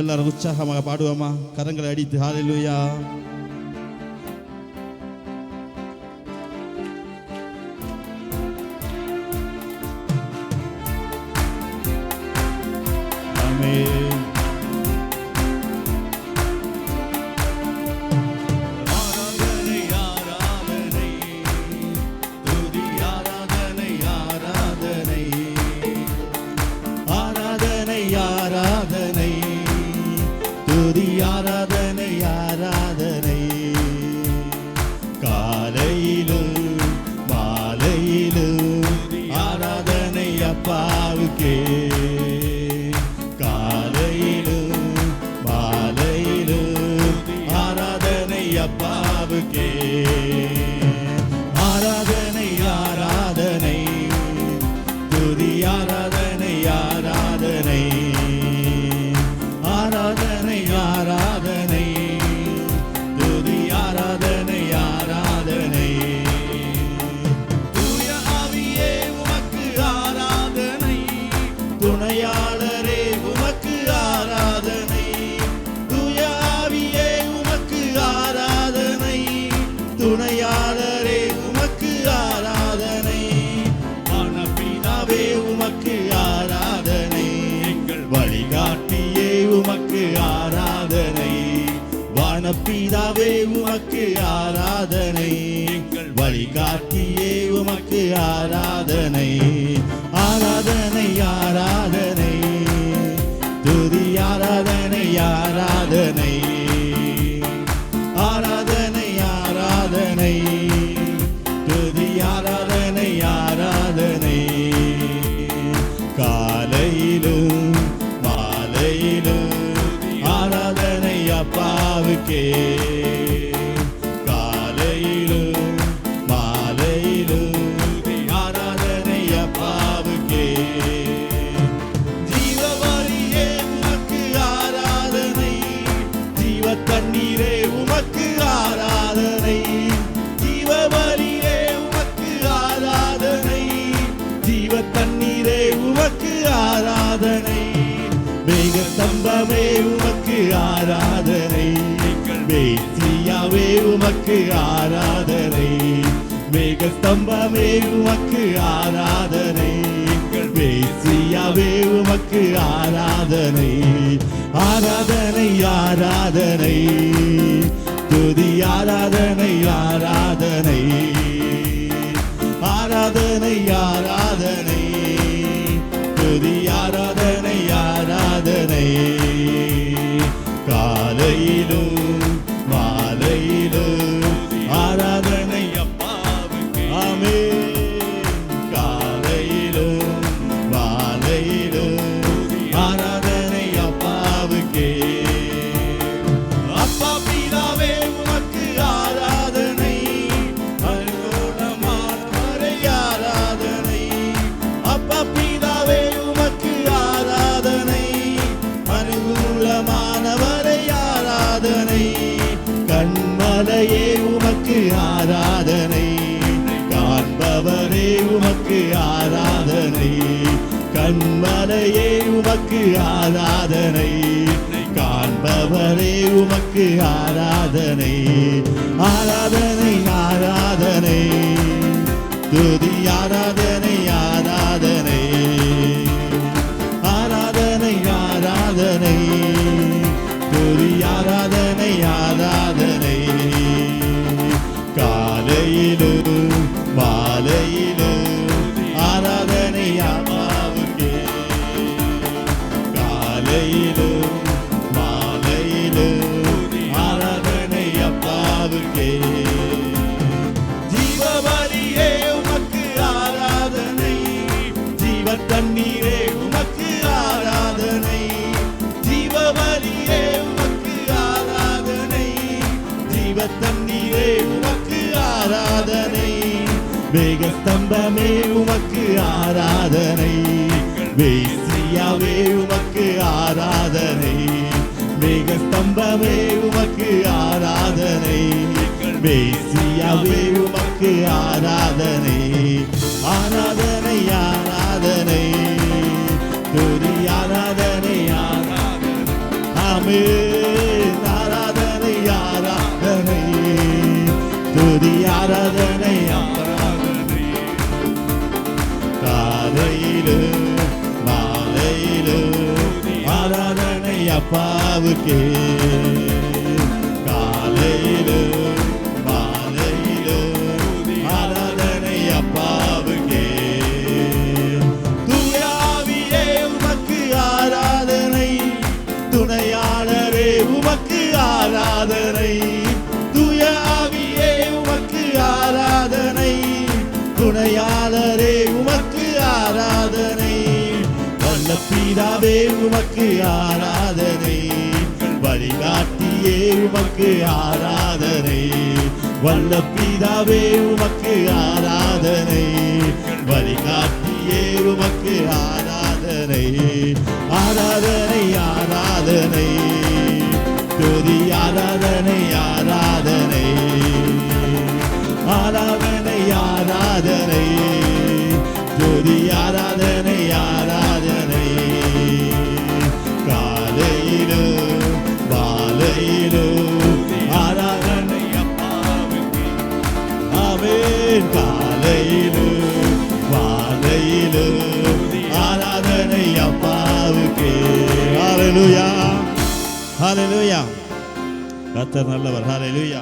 எல்லாரும் உற்சாகமாக பாடுவோமா? கரங்களை அடித்து ஹல்லேலூயா. ஆமென். ஆராதனை ஆராதனை காலையிலும் மாலையிலும் ஆராதனை அப்பாவுக்கே. காலையிலும் மாலையிலும் ஆராதனை அப்பாவுக்கே. ஆராதனை ஆராதனை துதி ஆராதனை ஆராதனை ஆராதனை ஆராதனை துதி ஆராதனை ஆராதனை. தூய ஆவியே உமக்கு ஆராதனை, துணையாளரே உமக்கு ஆராதனை. தூய ஆவியே உமக்கு ஆராதனை, துணையாளரே உமக்கு ஆராதனை. ஆனபிதாவே உமக்கு ஆராதனை, எங்கள் வழிகாட்டியே உமக்கு ஆராதனை. வானபிதாவே உமக்கு ஆராதனை, எங்கள் வழிகாட்டியே உமக்கு ஆராதனை. ஆராதனை ஆராதனை துதி ஆராதனை ஆராதனை ஆராதனை ஆராதனை துதி ஆராதனை ஆராதனை. காலையிலும் மாலையிலும் ஆராதனை அப்பாவுக்கே. காலையிலும் மாலையிலும் ஆராதனை அப்பாவுக்கே. ஜீவவழியே உமக்கு ஆராதனை, ஜீவ தண்ணீரே உமக்கு ஆராதனை. ஜீவவழியே உமக்கு ஆராதனை, ஜீவ தண்ணீரே உமக்கு ஆராதனை. மேக ஸ்தம்பமே உமக்கு ஆராதனை, மேசியாவே உமக்கு ஆராதனை. மேக ஸ்தம்பமே உமக்கு ஆராதனை, மேசியாவே உமக்கு ஆராதனை. ஆராதனை ஆராதனை துதி ஆராதனை ஆராதனை ஆராதனை ஆராதனை துதி ஆராதனை ஆராதனை. காலையிலும் மாலையிலும் ஆராதனை அப்பாவுக்கு. ஆமென். காலையிலும் மாலையிலும் ஆராதனை அப்பாவுக்கே. அப்பா பிதாவே உமக்கு ஆராதனை, அனுகூலமானவரை ஆராதனை. அப்பா பிதாவே உமக்கு ஆராதனை, அனுகூலமானவரை ஆராதனை. கண்மலையே உமக்கு ஆராதனை, காண்பவரே உமக்கு ஆராதனை. கண்மலையே உமக்கு ஆராதனை, காண்பவரே உமக்கு ஆராதனை. ஆராதனை ஆராதனை துதி ஆராதனை ஆராதனை ஆராதனை ஆராதனை துதி ஆராதனை ஆராதனை. காலையிலும் மாலையிலும் ஆராதனை அப்பாவுக்கே. காலையிலும் மாலையிலும் ஆராதனை அப்பாவுக்கே. ஜீவவழியே உமக்கு ஆராதனை, ஜீவ தண்ணீரே உமக்கு ஆராதனை. ஜீவவழியே உமக்கு ஆராதனை, ஜீவ தண்ணீரே உமக்கு ஆராதனை. மேக ஸ்தம்பமே உமக்கு ஆராதனை, மேசியாவே உமக்கு ஆராதனை. மேக ஸ்தம்பமே உமக்கு ஆராதனை, மேசியாவே உமக்கு ஆராதனை. ஆராதனை ஆராதனை துதி ஆராதனை ஆமென். ஆராதனை ஆராதனை துதி ஆராதனை ஆராதனை காலையிலும் மாலையிலும் ஆராதனை அப்பாவுக்கே காலையிலும் மாலையிலும் ஆராதனை அப்பாவுக்கே தூயாவியே உமக்கு ஆராதனை துணையாளரே உமக்கு ஆராதனை தூயாவியே உமக்கு ஆராதனை துணையாளரே உமக்கு ஆராதனை வல்ல பிதாவே உமக்கு ஆராதனை வழிகாட்டியே உமக்கு ஆராதனை வல்ல பிதாவே உமக்கு ஆராதனை வழிகாட்டியே உமக்கு ஆராதனை ஆராதனை ஆராதனை துதி ஆராதனை ஆராதனை ஆராதனை ஆராதனை துதி ஆராதனை ஆராதனை காலையிலும் மாலையிலும் ஆராதனை அப்பாவுக்கு ஆமென் காலையிலும் மாலையிலும் ஆராதனை அப்பாவுக்கு ஹalleluya ஹalleluya கர்த்தர் நல்லவர் ஹalleluya